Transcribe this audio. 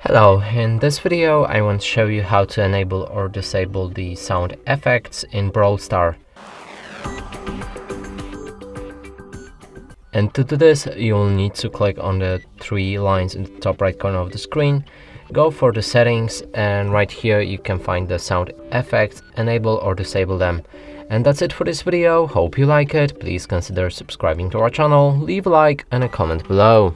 Hello, in this video I want to show you how to enable or disable the sound effects in Brawl Stars. And to do this, you'll need to click on the three lines in the top right corner of the screen, go for the settings, and right here you can find the sound effects, enable or disable them. And that's it for this video. Hope you like it. Please consider subscribing to our channel, leave a like and a comment below.